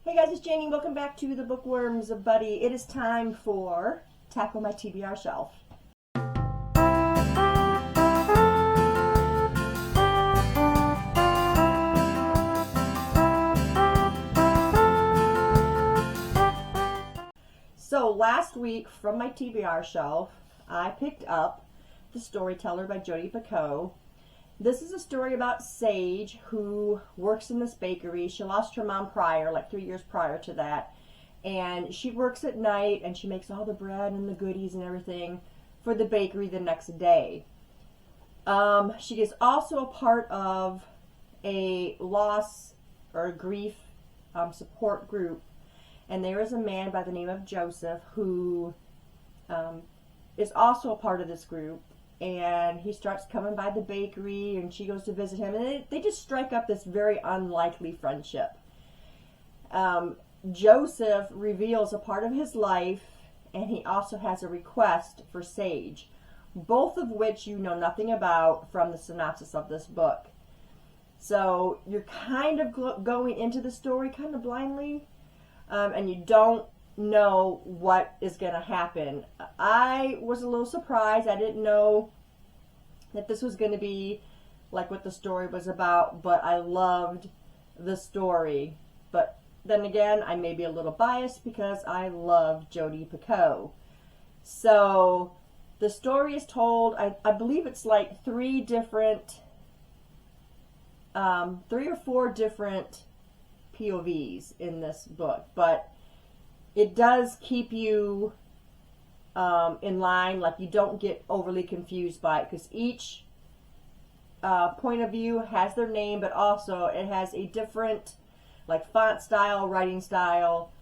Hey guys, it's Janie. Welcome back to the Bookworms Buddy. It is time for Tackle My TBR Shelf. So last week from my TBR shelf, I picked up The Storyteller by Jodi Picoult. This is a story about Sage, who works in this bakery. She lost her mom prior, like 3 years prior to that. And she works at night and she makes all the bread and the goodies and everything for the bakery the next day. She is also a part of a loss or grief support group. And there is a man by the name of Joseph who is also a part of this group. And he starts coming by the bakery and she goes to visit him. And they just strike up this very unlikely friendship. Joseph reveals a part of his life, and he also has a request for Sage, both of which you know nothing about from the synopsis of this book. So you're kind of going into the story kind of blindly, and you don't know what is going to happen. I was a little surprised. I didn't know that this was going to be like what the story was about, but I loved the story. But then again, I may be a little biased because I love Jodi Picoult. So the story is told, I believe it's like three or four different POVs in this book, but it does keep you in line, like you don't get overly confused by it, because each point of view has their name, but also it has a different like font style, writing style.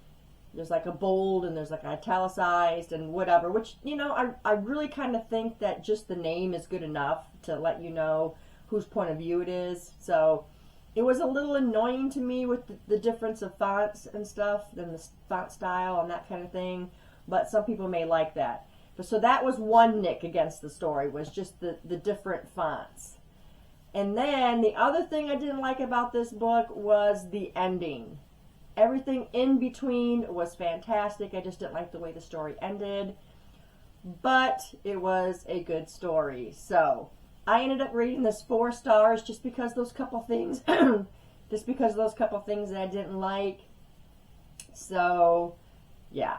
There's like a bold and there's like italicized and whatever, which, you know, I really kind of think that just the name is good enough to let you know whose point of view it is. So it was a little annoying to me with the difference of fonts and stuff and the font style and that kind of thing, but some people may like that. But so that was one nick against the story, was just the different fonts. And then the other thing I didn't like about this book was the ending. Everything in between was fantastic. I just didn't like the way the story ended, but it was a good story. So I ended up rating this 4 stars just because those couple things that I didn't like. So yeah,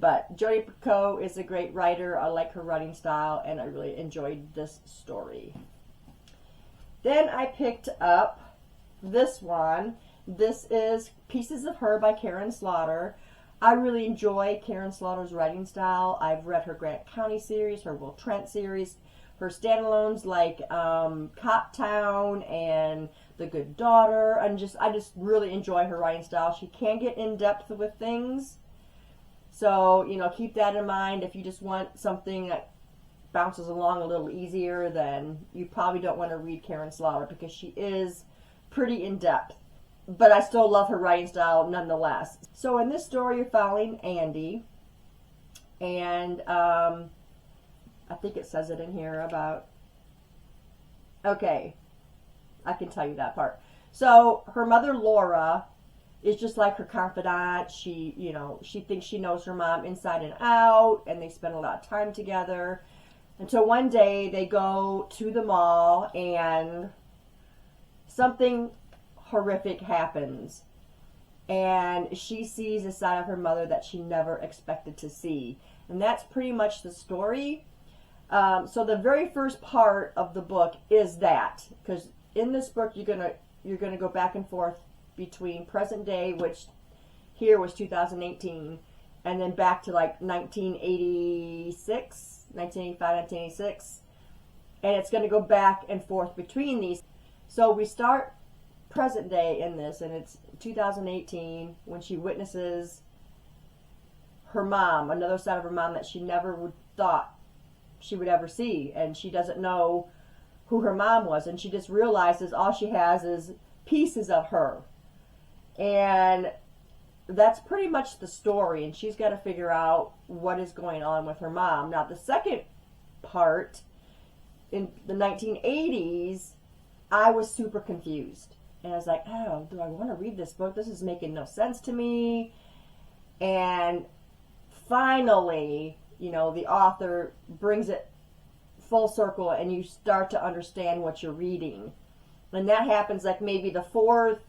but Jodi Picoult is a great writer. I like her writing style and I really enjoyed this story. Then I picked up this one. This is Pieces of Her by Karen Slaughter. I really enjoy Karen Slaughter's writing style. I've read her Grant County series, her Will Trent series, her standalones like Cop Town and The Good Daughter. I just really enjoy her writing style. She can get in depth with things. So, you know, keep that in mind. If you just want something that bounces along a little easier, then you probably don't want to read Karen Slaughter because she is pretty in depth. But I still love her writing style nonetheless. So in this story, you're following Andy, and I think it says it in here about, okay, I can tell you that part. So her mother Laura is just like her confidant. She, you know, she thinks she knows her mom inside and out, and they spend a lot of time together. Until one day they go to the mall and something horrific happens. And she sees a side of her mother that she never expected to see. And that's pretty much the story. So the very first part of the book is that. Because in this book you're gonna go back and forth between present day, which here was 2018, and then back to like 1985, 1986, and it's going to go back and forth between these. So we start present day in this, and it's 2018 when she witnesses her mom, another side of her mom that she never would thought she would ever see, and she doesn't know who her mom was, and she just realizes all she has is pieces of her, and that's pretty much the story, and she's got to figure out what is going on with her mom. Now, the second part, in the 1980s, I was super confused. And I was like, oh, do I want to read this book? This is making no sense to me. And finally, you know, the author brings it full circle and you start to understand what you're reading. And that happens like maybe the fourth,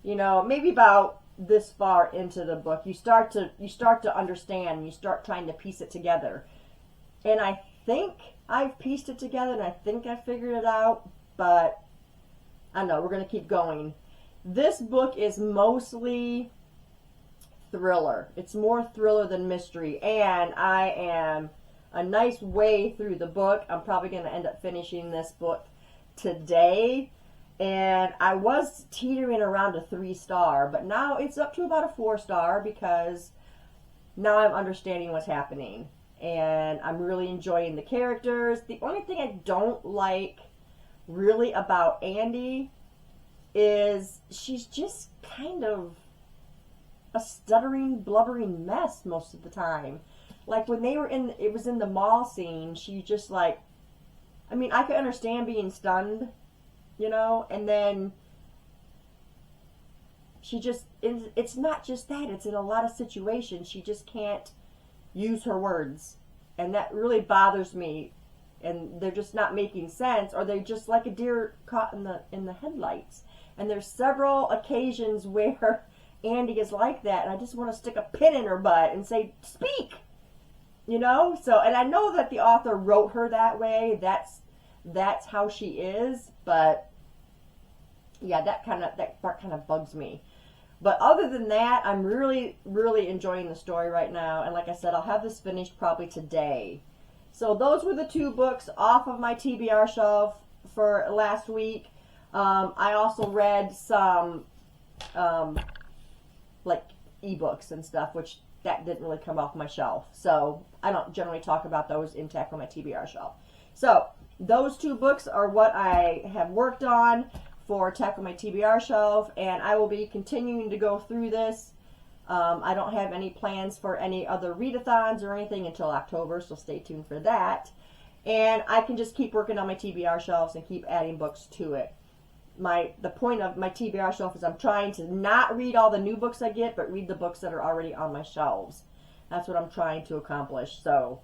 you know, maybe about this far into the book. You start to understand, you start trying to piece it together. And I think I've pieced it together and I think I figured it out, but I don't know, we're going to keep going. This book is mostly thriller. It's more thriller than mystery, and I am a nice way through the book. I'm probably going to end up finishing this book today, and I was teetering around a 3-star, but now it's up to about a 4-star because now I'm understanding what's happening, and I'm really enjoying the characters. The only thing I don't like really about Andy is she's just kind of a stuttering, blubbering mess most of the time. Like when they were it was in the mall scene, she just like, I mean, I could understand being stunned, you know, and then she just, it's not just that, it's in a lot of situations, she just can't use her words. And that really bothers me. And they're just not making sense, or they're just like a deer caught in the headlights. And there's several occasions where Andy is like that, and I just want to stick a pin in her butt and say, speak, you know. So, and I know that the author wrote her that way. That's how she is. But yeah, that part kind of bugs me. But other than that, I'm really, really enjoying the story right now. And like I said, I'll have this finished probably today. So those were the 2 books off of my TBR shelf for last week. I also read some like ebooks and stuff, which that didn't really come off my shelf. So I don't generally talk about those in Tackle My TBR Shelf. So those 2 books are what I have worked on for Tackle My TBR Shelf, and I will be continuing to go through this. I don't have any plans for any other readathons or anything until October, so stay tuned for that. And I can just keep working on my TBR shelves and keep adding books to it. The point of my TBR shelf is I'm trying to not read all the new books I get, but read the books that are already on my shelves. That's what I'm trying to accomplish, so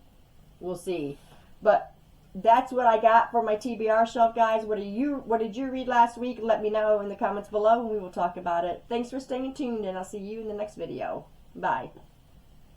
we'll see. But that's what I got for my TBR shelf, guys. What did you read last week? Let me know in the comments below and we will talk about it. Thanks for staying tuned, and I'll see you in the next video. Bye.